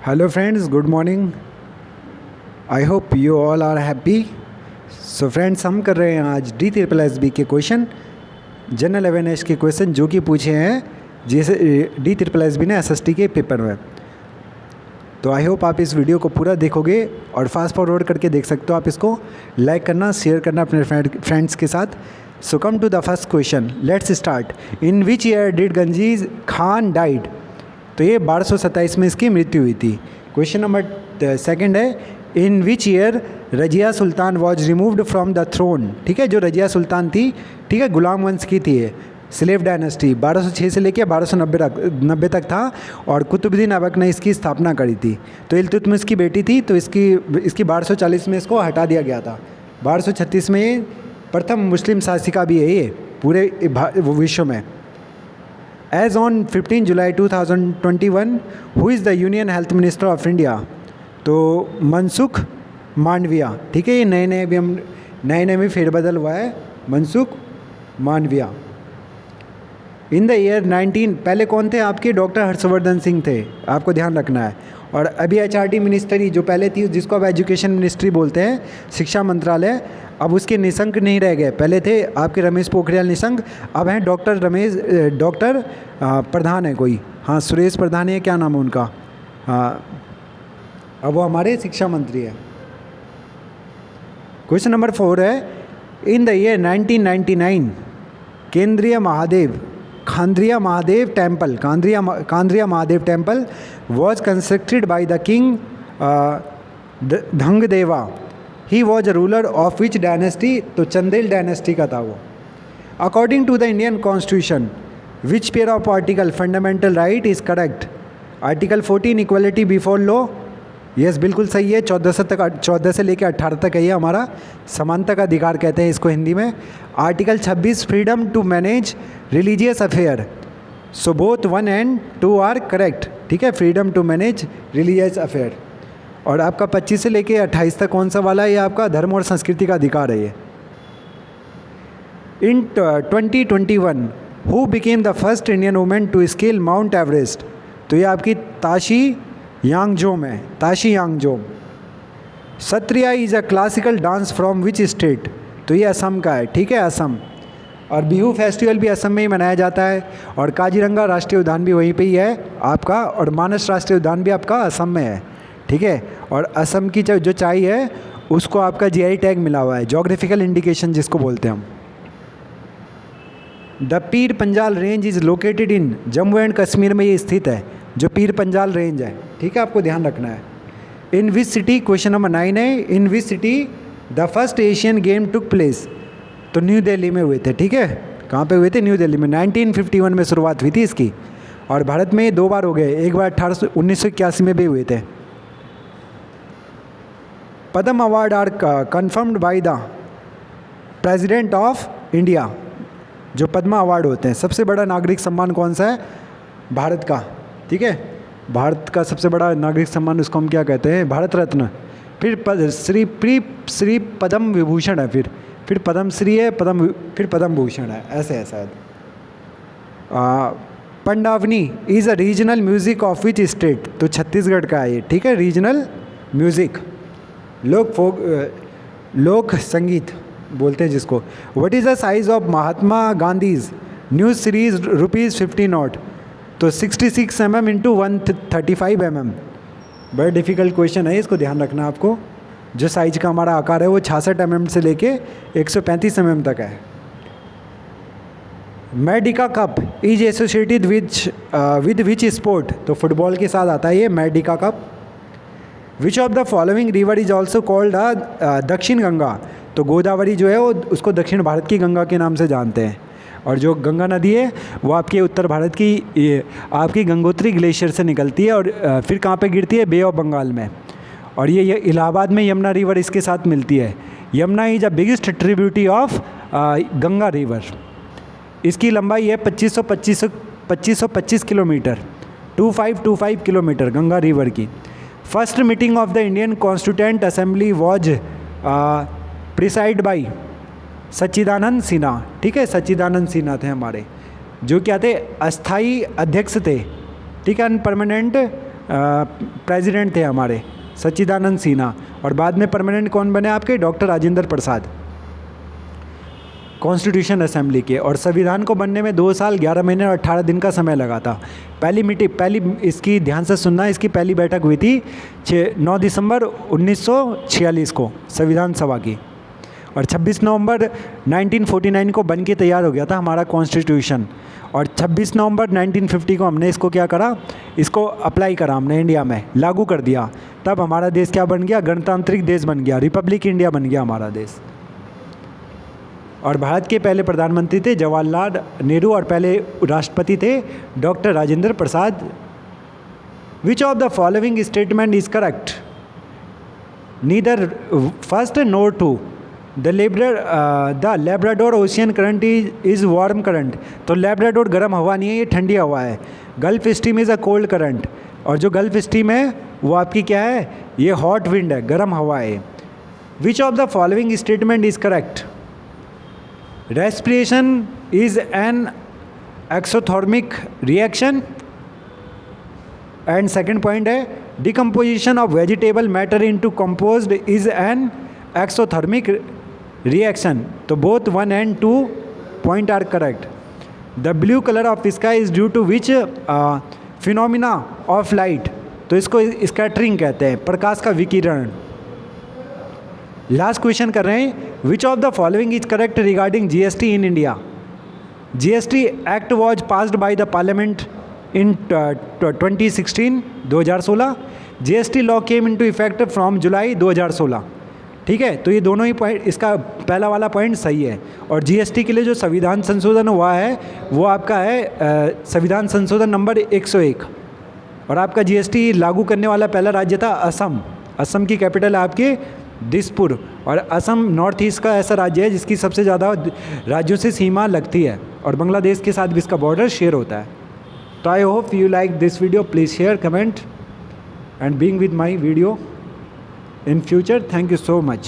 Hello friends, good morning. I hope you all are happy. So friends, हम कर रहे हैं आज D+SB के क्वेश्चन, जनरल अवेयरनेस के क्वेश्चन जो कि पूछे हैं जैसे D+SB ने SST के पेपर में। तो आई होप आप इस वीडियो को पूरा देखोगे और फास्ट फॉरवर्ड करके देख सकते हो। आप इसको लाइक करना, शेयर करना अपने फ्रेंड्स के साथ। So come to the first question, let's start. In which year did Genghis Khan died? तो ये 1227 में इसकी मृत्यु हुई थी। क्वेश्चन नंबर सेकंड है, in which year Razia Sultan was removed from the throne? ठीक है, जो रजिया सुल्तान थी, ठीक है, गुलाम वंश की थी ये, स्लेव डायनेस्टी 1206 से लेकर 1290 तक था और कुतुबुद्दीन ऐबक ने इसकी स्थापना करी थी। तो इल्तुतमिश की बेटी थी, तो इसकी 1240 में इसको हटा दिया गया था। 1236 में ये प्रथम मुस्लिम शासिका भी है ये पूरे विश्व में। As on 15 July 2021 who is the union health minister of India? तो मनसुख मांडविया। ठीक है, ये नए में फेरबदल हुआ है, मनसुख मांडविया। इन द ईयर 19, पहले कौन थे आपके? डॉक्टर हर्षवर्धन सिंह थे, आपको ध्यान रखना है। और अभी HRD मिनिस्ट्री जो पहले थी, जिसको अब एजुकेशन मिनिस्ट्री बोलते हैं, शिक्षा मंत्रालय, अब उसके निशंक नहीं रह गए। पहले थे आपके रमेश पोखरियाल निशंक, अब हैं डॉक्टर प्रधान है कोई, हाँ सुरेश प्रधान है, क्या नाम है उनका, हाँ अब वो हमारे शिक्षा मंत्री है। क्वेश्चन नंबर 4 है, in the year 1999 Kandariya Mahadeva temple was constructed by the king Dhangadeva. He was a ruler of which dynasty? तो चंदेल डायनेस्टी का था वो। According to the Indian constitution which pair of article fundamental right is correct? Article 14 equality before law, yes बिल्कुल सही है। 14 से लेकर 18 तक है ये हमारा समानता का अधिकार कहते हैं इसको हिंदी में। Article 26 freedom to manage religious affair, so both 1 and 2 are correct. ठीक है, freedom to manage religious affair. और आपका 25 से लेकर 28 तक कौन सा वाला है? ये आपका धर्म और संस्कृति का अधिकार है ये। In 2021 who became the first Indian women to scale mount Everest? तो ये आपकी ताशी यांगजोम है, Tashi Yangjom. Sattriya is a classical dance from which state? तो ये असम का है, ठीक है, असम। और बिहू फेस्टिवल भी असम में ही मनाया जाता है। और काजीरंगा राष्ट्रीय उद्यान भी वहीं पे ही है आपका, और मानस राष्ट्रीय उद्यान भी आपका असम में है। ठीक है, और असम की जो चाय है उसको आपका GI टैग मिला हुआ है, जोग्राफिकल इंडिकेशन जिसको बोलते हैं हम। The Pir Panjal range is located in Jammu and Kashmir में ये स्थित है, जो पीर पंजाल रेंज है। ठीक है, आपको ध्यान रखना है। In which city, question number 9 है, in which city the first Asian game took place? तो न्यू दिल्ली में हुए थे। ठीक है, कहाँ पे हुए थे? न्यू दिल्ली में। 1951 में शुरुआत हुई थी इसकी, और भारत में 2 बार हो गए, एक बार 1981 में भी हुए थे। Padma award are confirmed by the president of India. जो पद्मा अवार्ड होते हैं, सबसे बड़ा नागरिक सम्मान कौन सा है? भारत का। ठीक है, भारत का सबसे बड़ा नागरिक सम्मान उसको हम क्या कहते हैं? भारत रत्न। फिर श्री पद्म विभूषण है, फिर पद्म श्री है, फिर पद्म भूषण है, ऐसे है शायद। Pandavani is a regional music of which state? तो छत्तीसगढ़ का है ये। ठीक है, रीजनल म्यूज़िक, लोक संगीत बोलते हैं जिसको। What is the size of Mahatma Gandhi's news series ₹50 note? तो 66 mm इंटू 135 mm। बड़ा डिफ़िकल्ट क्वेश्चन है, इसको ध्यान रखना आपको। जो साइज का हमारा आकार है वो 66 mm से लेके 135 mm तक है। Medica cup is associated with which sport? तो फुटबॉल के साथ आता है ये Medica cup. Which of the following river is also called दक्षिण गंगा? तो गोदावरी जो है वो उसको दक्षिण भारत की गंगा के नाम से जानते हैं। और जो गंगा नदी है वो आपके उत्तर भारत की आपकी गंगोत्री ग्लेशियर से निकलती है, और फिर कहाँ पे गिरती है? बे ऑफ बंगाल में। और ये इलाहाबाद में यमुना रिवर इसके साथ मिलती है। Yamuna is a biggest tributary of Ganga river. इसकी लंबाई है 2525 किलोमीटर, 2525 किलोमीटर गंगा रिवर की। First meeting of the Indian constituent assembly was preside by Sachchidananda Sinha. ठीक है, सच्चिदानंद सिन्हा थे हमारे, जो क्या थे? अस्थाई अध्यक्ष थे। ठीक है, परमानेंट प्रेसिडेंट थे हमारे, सच्चिदानंद सिन्हा। और बाद में परमानेंट कौन बने आपके? डॉक्टर राजेंद्र प्रसाद, कॉन्स्टिट्यूशन असेंबली के। और संविधान को बनने में 2 साल 11 महीने और 18 दिन का समय लगा था। पहली इसकी ध्यान से सुनना, इसकी पहली बैठक हुई थी 9 दिसंबर 1946 को संविधान सभा की। और 26 नवंबर 1949 को बन के तैयार हो गया था हमारा कॉन्स्टिट्यूशन। और 26 नवंबर 1950 को हमने इसको क्या करा, इसको अप्लाई करा हमने इंडिया में, लागू कर दिया। तब हमारा देश क्या बन गया? गणतांत्रिक देश बन गया, रिपब्लिक इंडिया बन गया हमारा देश। और भारत के पहले प्रधानमंत्री थे जवाहरलाल नेहरू और पहले राष्ट्रपति थे doctor Rajendra Prasad. Which of the following statement is correct? Neither first nor two. The Labrador ocean current is warm current. तो लेब्राडोर गर्म हवा नहीं है, ये ठंडी हवा है। Gulf stream is a cold current. और जो गल्फ स्ट्रीम है वो आपकी क्या है? ये हॉट विंड है, गर्म हवा है। Which of the following statement is correct? Respiration is an exothermic reaction. And second point है decomposition of vegetable matter into composed is an exothermic reaction. तो both 1 and 2 point are correct. The blue colour of sky is due to which phenomena of light? तो इसको scattering कहते हैं, प्रकाश का विकिरण। Last question कर रहे हैं, विच of the following is correct regarding GST in India? GST act was passed by the parliament in 2016। GST law came into effect from जुलाई 2016। ठीक है, तो ये दोनों ही पॉइंट, इसका पहला वाला पॉइंट सही है। और GST के लिए जो संविधान संशोधन हुआ है वो आपका है संविधान संशोधन नंबर 101। और आपका GST लागू करने वाला पहला राज्य था असम। असम की कैपिटल है आपकी दिसपुर। और असम नॉर्थ ईस्ट का ऐसा राज्य है जिसकी सबसे ज़्यादा राज्यों से सीमा लगती है और बांग्लादेश के साथ भी इसका बॉर्डर शेयर होता है। तो I hope you like this video. Please share, comment and being with my video in future. Thank you so much.